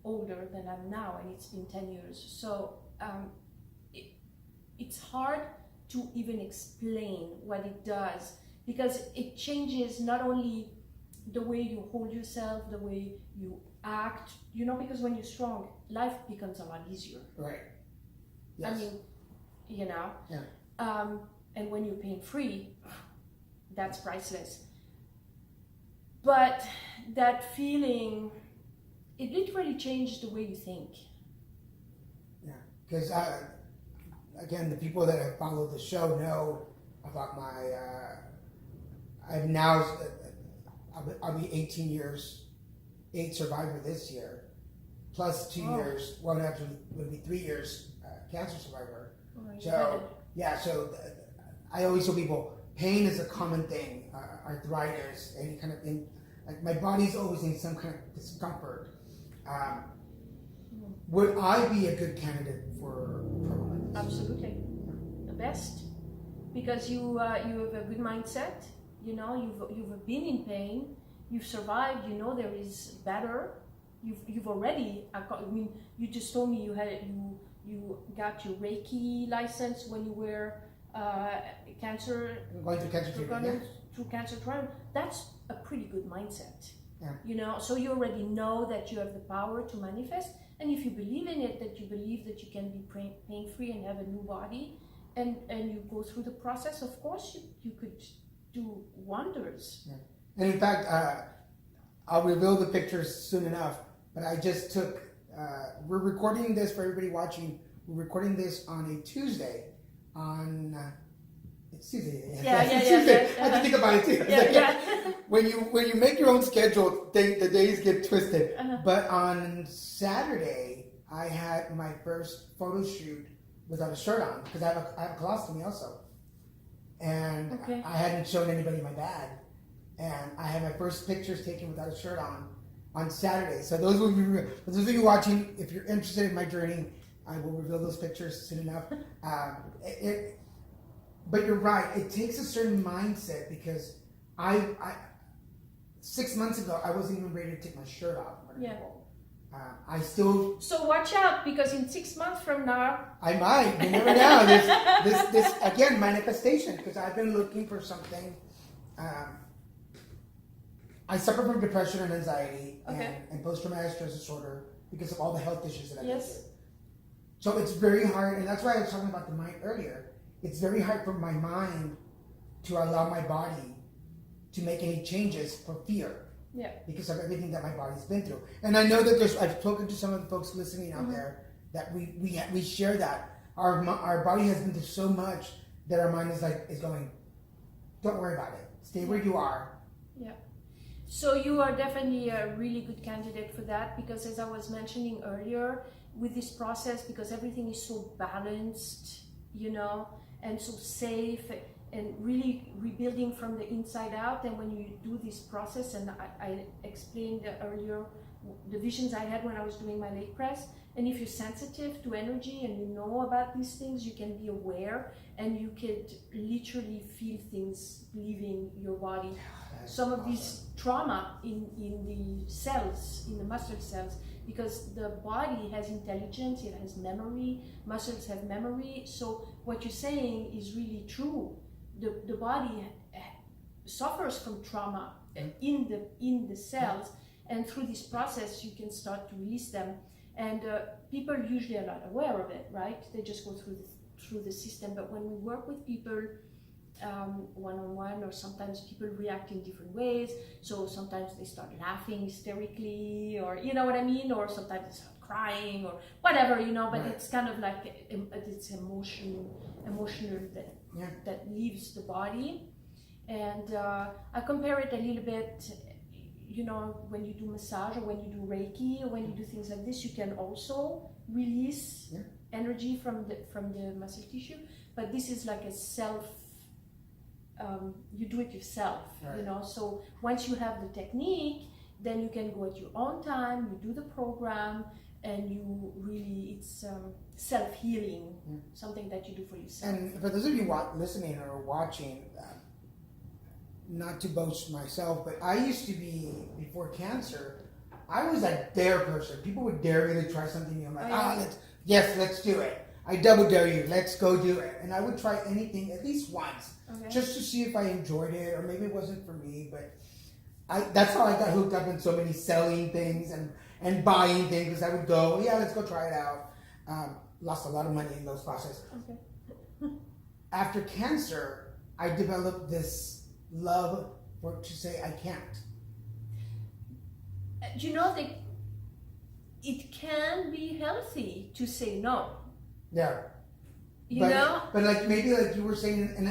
older than I'm now, and it's been 10 years. So it's hard to even explain what it does, because it changes not only the way you hold yourself, the way you act, you know, because when you're strong, life becomes a lot easier. Right. Yes. I mean, you know, yeah. And when you're pain-free, that's priceless. But that feeling, it literally changed the way you think. Yeah, because again, the people that have followed the show know about my. I've now. I'll be 18 years, 8 survivor this year, plus 2 years. Well, actually, it'll be 3 years cancer survivor. So yeah, so I always tell people, pain is a common thing. Arthritis, any kind of thing. Like my body's always in some kind of discomfort. Would I be a good candidate for a program like this? Absolutely, the best, because you have a good mindset. You know, you've been in pain, you've survived. You know there is better. You've already. I mean, you just told me you got your Reiki license when you were cancer. Going through cancer treatment. Through cancer treatment. That's a pretty good mindset. Yeah. You know, so you already know that you have the power to manifest, and if you believe in it, that you believe that you can be pain-free and have a new body, and you go through the process, of course you could do wonders. Yeah. And in fact, I'll reveal the pictures soon enough, but I just took, we're recording this for everybody watching, we're recording this on a Tuesday, it's Tuesday. Yeah. Tuesday. I had to think about it too. Yeah. When you make your own schedule, the days get twisted. But on Saturday, I had my first photo shoot without a shirt on, because I have a colostomy also. And I hadn't shown anybody my bag. And I had my first pictures taken without a shirt on Saturday. So those of you watching, if you're interested in my journey, I will reveal those pictures soon enough. But you're right, it takes a certain mindset, because I 6 months ago, I wasn't even ready to take my shirt off. Yeah. I still. So watch out, because in 6 months from now, I might. You never know. This again, manifestation. Because I've been looking for something. I suffer from depression and anxiety and post-traumatic stress disorder because of all the health issues that I've been through. So it's very hard, and that's why I was talking about the mind earlier. It's very hard for my mind to allow my body to make any changes for fear. Yeah. Because of everything that my body's been through. And I know that I've spoken to some of the folks listening out there that we share that. Our body has been through so much that our mind is going, don't worry about it. Stay where you are. Yeah. So you are definitely a really good candidate for that, because as I was mentioning earlier, with this process, because everything is so balanced, you know, and so safe, and really rebuilding from the inside out. And when you do this process, and I explained earlier the visions I had when I was doing my leg press, and if you're sensitive to energy and you know about these things, you can be aware, and you could literally feel things leaving your body. Some of these trauma in the cells, in the muscle cells, because the body has intelligence, it has memory, muscles have memory. So what you're saying is really true. The body suffers from trauma in the cells, and through this process you can start to release them. And people usually are not aware of it, right? They just go through the system. But when we work with people one-on-one, or sometimes people react in different ways. So sometimes they start laughing hysterically, or you know what I mean, or sometimes they start crying or whatever, you know. But Right. it's kind of like it's emotional that leaves the body. And I compare it a little bit, you know, when you do massage or when you do Reiki or when you do things like this, you can also release energy from the muscle tissue. But this is like a self. You do it yourself, Right. you know. So once you have the technique, then you can go at your own time. You do the program, and it's self-healing, something that you do for yourself. And for those of you listening or watching, not to boast myself, but I used to be, before cancer, I was a dare person. People would dare me to try something new. I'm like, let's do it. I double dare you. Let's go do it. And I would try anything at least once, just to see if I enjoyed it, or maybe it wasn't for me. But that's how I got hooked up in so many selling things and buying things. Because I would go, let's go try it out. Lost a lot of money in those processes. After cancer, I developed this love to say I can't. You know, it can be healthy to say no. Yeah. You know? But like maybe like you were saying, and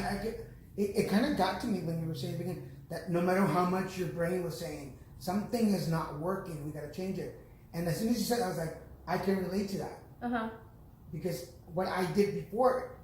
it kind of got to me when you were saying again, that no matter how much your brain was saying, something is not working, we got to change it. And as soon as you said that, I was like, I can relate to that. Because what I did before,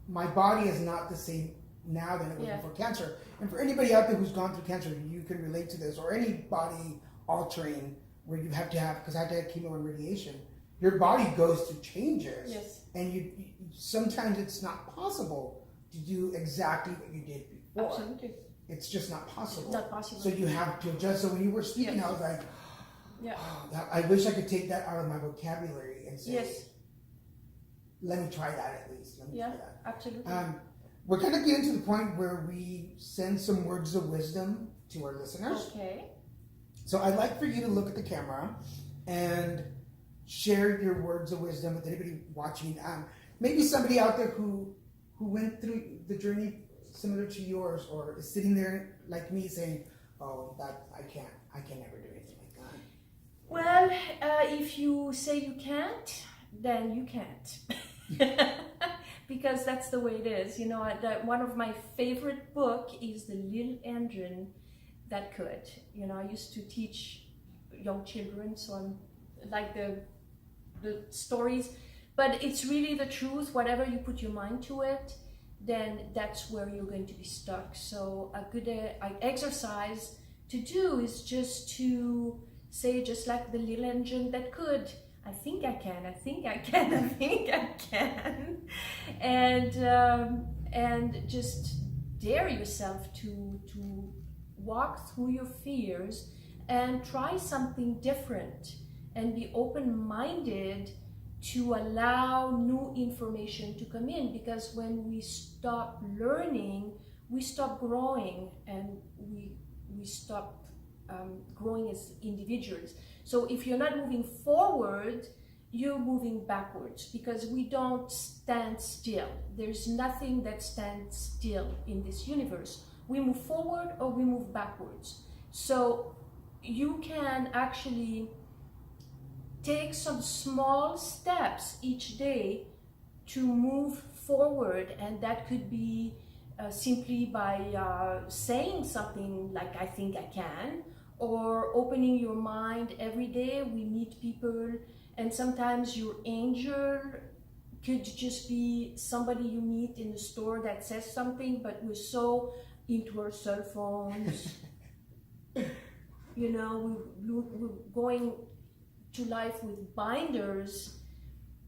my body is not the same now than it was before cancer. And for anybody out there who's gone through cancer, you can relate to this, or any body altering where you have to have, because I had to have chemo and radiation, your body goes through changes. Yes. And you sometimes it's not possible to do exactly what you did before. Absolutely. It's just not possible. It's not possible. So you have to adjust. So when you were speaking, I was like, I wish I could take that out of my vocabulary and say, let me try that at least. Let me try that. Absolutely. We're going to get into the point where we send some words of wisdom to our listeners. Okay. So I'd like for you to look at the camera and share your words of wisdom with anybody watching. Maybe somebody out there who went through the journey similar to yours, or is sitting there like me saying, "Oh, that I can never do anything like that." Well, if you say you can't, then you can't, because that's the way it is. You know, one of my favorite book is The Little Engine That Could. You know, I used to teach young children, so I'm like the stories, but it's really the truth. Whatever you put your mind to it, then that's where you're going to be stuck. So a good exercise to do is just to say, just like the little engine that could, I think I can, I think I can, I think I can, and just dare yourself to walk through your fears and try something different, and be open-minded to allow new information to come in. Because when we stop learning, we stop growing, and we stop growing as individuals. So if you're not moving forward, you're moving backwards, because we don't stand still. There's nothing that stands still in this universe. We move forward or we move backwards. So you can actually take some small steps each day to move forward, and that could be simply by saying something like, I think I can, or opening your mind every day. We meet people, and sometimes your angel could just be somebody you meet in the store that says something, but we're so into our cell phones. You know, we're going to life with binders,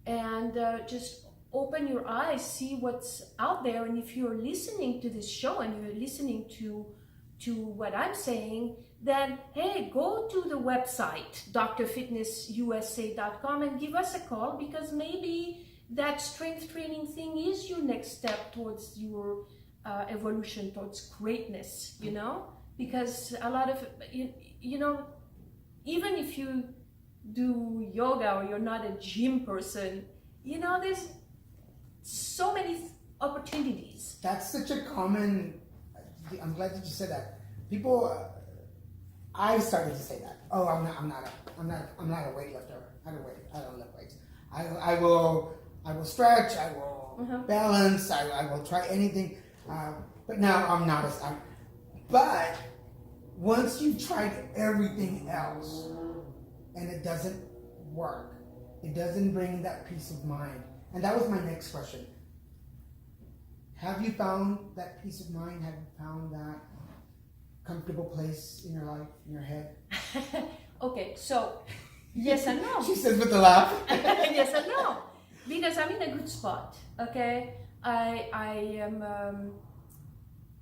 and just open your eyes, see what's out there. And if you're listening to this show and you're listening to what I'm saying, then hey, go to the website drfitnessusa.com and give us a call, because maybe that strength training thing is your next step towards your evolution, towards greatness, you know. Because a lot of, you know, even if you do yoga or you're not a gym person, you know, there's so many opportunities. That's such a common. I'm glad that you said that. People, I started to say that. Oh, I'm not a weightlifter. I don't lift weights. I will stretch. I will balance. I will try anything. But now I'm not as. But once you've tried everything else and it doesn't work, it doesn't bring that peace of mind. And that was my next question. Have you found that peace of mind? Have you found that comfortable place in your life, in your head? Okay, so yes and no. She says with a laugh. Yes and no, because I'm in a good spot. Okay, I am.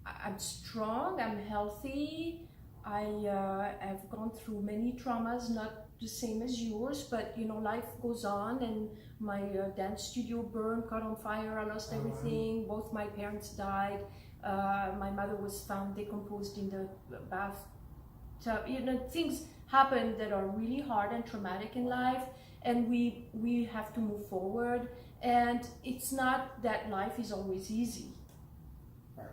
I'm strong. I'm healthy. I have gone through many traumas, not the same as yours, but you know, life goes on. And my dance studio burned, caught on fire. I lost everything. Both my parents died. My mother was found decomposed in the bathtub. You know, things happen that are really hard and traumatic in life, and we have to move forward. And it's not that life is always easy.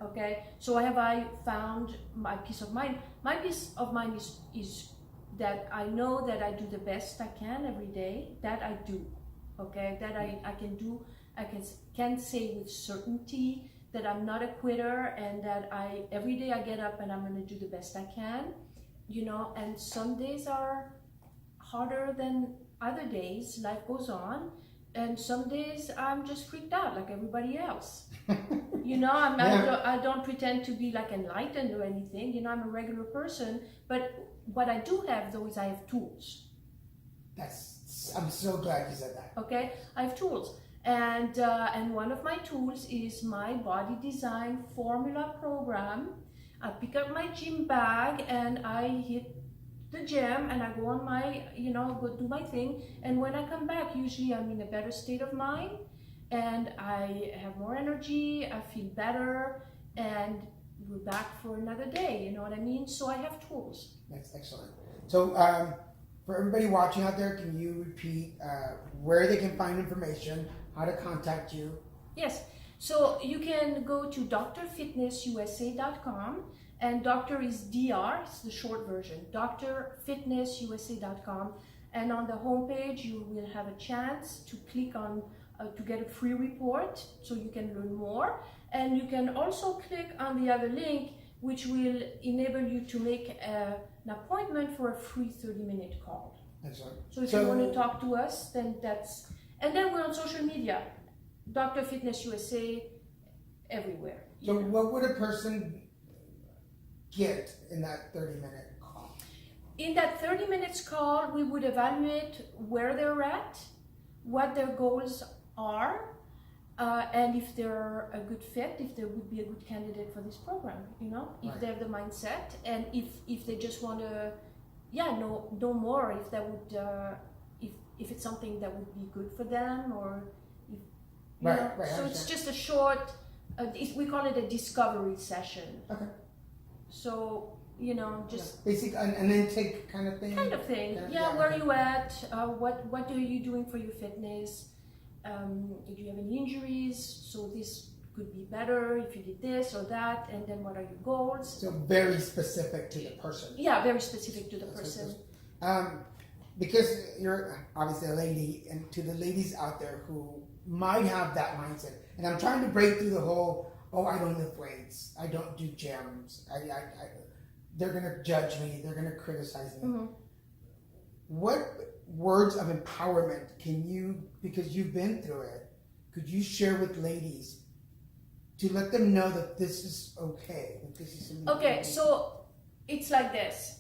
Okay, so have I found my peace of mind? My peace of mind is that I know that I do the best I can every day. That I do. Okay, that I can do. I can say with certainty that I'm not a quitter, and that every day I get up and I'm going to do the best I can. You know, and some days are harder than other days. Life goes on. And some days I'm just freaked out like everybody else. You know, I don't pretend to be like enlightened or anything. You know, I'm a regular person. But what I do have, though, is I have tools. I'm so glad you said that. Okay, I have tools. And one of my tools is my body design formula program. I pick up my gym bag and I hit the gym and I go on my, you know, go do my thing. And when I come back, usually I'm in a better state of mind and I have more energy, I feel better, and we're back for another day, you know what I mean? So I have tools. That's excellent. So for everybody watching out there, can you repeat where they can find information, how to contact you? Yes, so you can go to drfitnessusa.com. And doctor is DR, it's the short version, drfitnessusa.com. And on the homepage, you will have a chance to click on, to get a free report, so you can learn more. And you can also click on the other link, which will enable you to make an appointment for a free 30-minute call. Excellent. So if you want to talk to us, then that's, and then we're on social media, Dr. Fitness USA, everywhere. So what would a person get in that 30-minute call? In that 30 minutes call, we would evaluate where they're at, what their goals are, and if they're a good fit, if they would be a good candidate for this program, you know, if they have the mindset, and if they just want to, know more, if that would, if it's something that would be good for them, or if, you know. So it's just a short, we call it a discovery session. Okay. So, you know, just basic an intake kind of thing. Yeah, where are you at? What are you doing for your fitness? Do you have any injuries? So this could be better if you did this or that. And then what are your goals? So very specific to the person. Yeah, very specific to the person. Because you're obviously a lady, and to the ladies out there who might have that mindset, and I'm trying to break through the whole, oh, I don't lift weights, I don't do gyms, they're going to judge me, they're going to criticize me. Mm-hmm. What words of empowerment can you, because you've been through it, could you share with ladies to let them know that this is okay? That this is okay, so it's like this.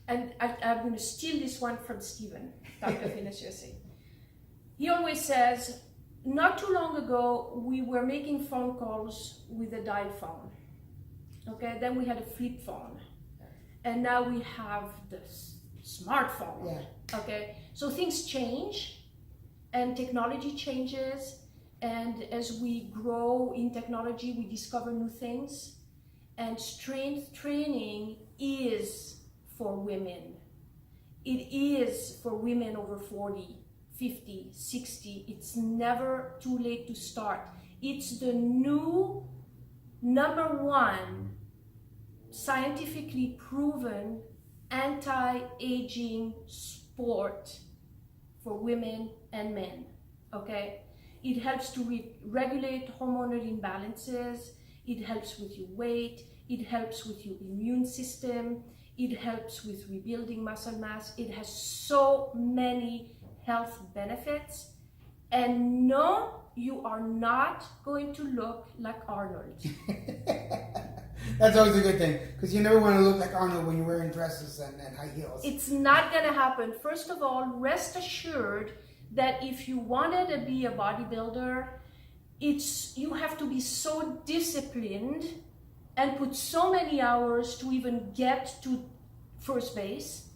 And I'm going to steal this one from Stephen, Dr. Fitness USA. He always says, not too long ago, we were making phone calls with a dial phone. Okay, then we had a flip phone. And now we have the smartphone. Yeah. Okay, so things change and technology changes. And as we grow in technology, we discover new things. And strength training is for women. it is for women over 40, 50, 60. It's never too late to start. It's the new #1 scientifically proven anti-aging sport for women and men, okay? It helps to regulate hormonal imbalances, it helps with your weight, it helps with your immune system, it helps with rebuilding muscle mass. It has so many health benefits. And no, you are not going to look like Arnold. That's always a good thing, because you never want to look like Arnold when you're wearing dresses and high heels. It's not going to happen. First of all, rest assured that if you wanted to be a bodybuilder, you have to be so disciplined and put so many hours to even get to first base.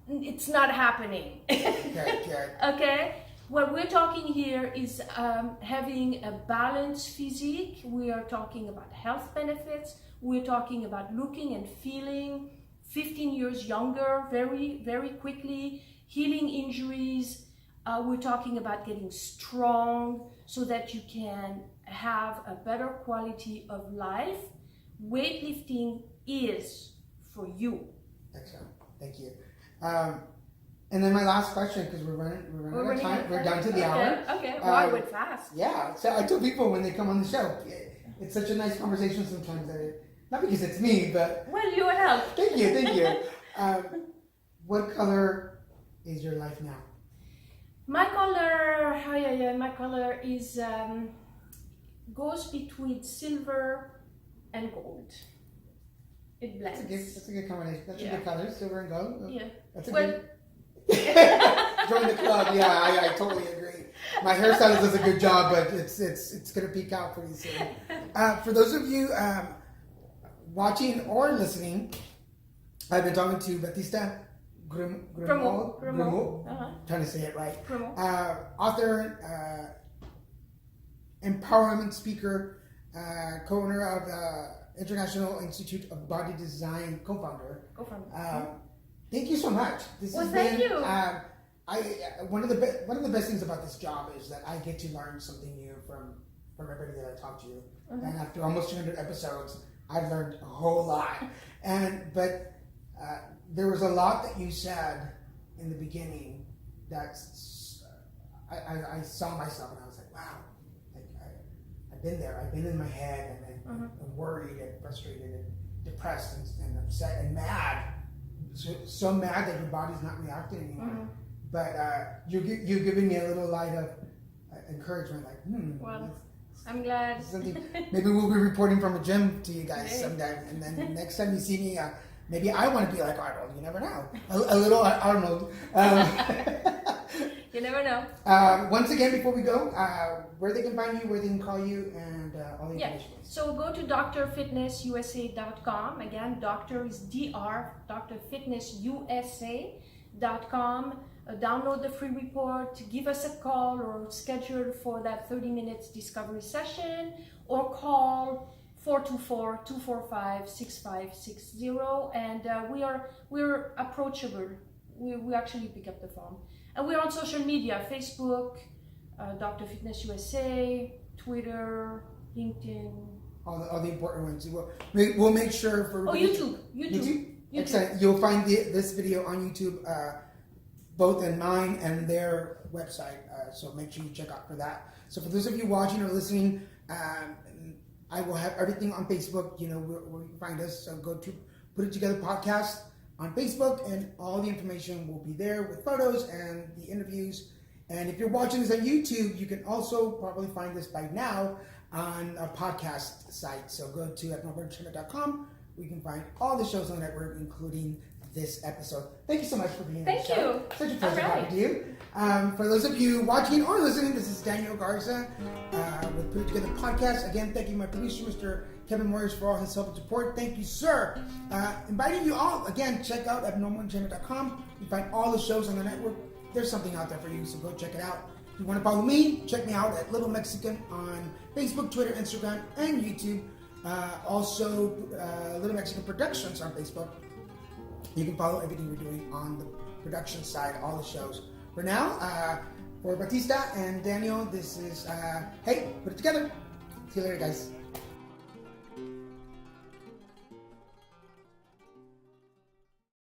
It's not happening. Okay? What we're talking here is having a balanced physique. We are talking about health benefits. We're talking about looking and feeling 15 years younger very, very quickly, healing injuries. We're talking about getting strong so that you can have a better quality of life. Weightlifting is for you. Excellent. Thank you. And then my last question, because we're running out of time. We're down to the hour. Okay. Wow, it went fast. Yeah. So I tell people when they come on the show, it's such a nice conversation sometimes that not because it's me, but well, you help. Thank you. What color is your life now? My color is goes between silver and gold. It blends. That's a good combination. That's a good color, silver and gold. Yeah. That's a good. Join the club. Yeah, I totally agree. My hairstylist does a good job, but it's gonna peak out pretty soon. For those of you watching or listening, I've been talking to Batista Gremaud. Trying to say it right. Author, empowerment speaker, co-owner of the International Institute of Body Design, co-founder. Thank you so much. Thank you. One of the best things about this job is that I get to learn something new from everybody that I talk to. And after almost 200 episodes, I've learned a whole lot. But there was a lot that you said in the beginning that I saw myself and I was like, wow, I've been there. I've been in my head and worried and frustrated and depressed and upset and mad. So mad that your body's not reacting anymore. But you're giving me a little light of encouragement, like, Well, I'm glad. Maybe we'll be reporting from a gym to you guys sometime, and then next time you see me, maybe I want to be like Arnold. You never know. A little Arnold. You never know. Once again, before we go, where they can find you, where they can call you, and all the information. So go to drfitnessusa.com. Again, doctor is DR, drfitnessusa.com. Download the free report, give us a call or schedule for that 30 minutes discovery session, or call 424-245-6560, and we're approachable. We actually pick up the phone. And we're on social media, Facebook, Dr. Fitness USA, Twitter, LinkedIn. All the important ones. We'll make sure for... YouTube. Excellent. You'll find this video on YouTube, both in mine and their website. So make sure you check out for that. So for those of you watching or listening, I will have everything on Facebook, where you can find us. So go to Put It Together Podcast on Facebook, and all the information will be there with photos and the interviews. And if you're watching this on YouTube, you can also probably find this by now on a podcast site. So go to abnormaltrainer.com. We can find all the shows on the network, including this episode. Thank you so much for being here. Thank you. Such a pleasure talking to you. For those of you watching or listening, this is Daniel Garza with Put It Together Podcast. Again, thank you, my producer, Mr. Kevin Moyers, for all his help and support. Thank you, sir. Inviting you all, again, check out abnormaltrainer.com. You find all the shows on the network. There's something out there for you, so go check it out. If you want to follow me, check me out at Little Mexican on Facebook, Twitter, Instagram, and YouTube. Also, Little Mexican Productions on Facebook. You can follow everything we're doing on the production side, all the shows. For now, for Batista and Daniel, this is, hey, put it together. See you later, guys.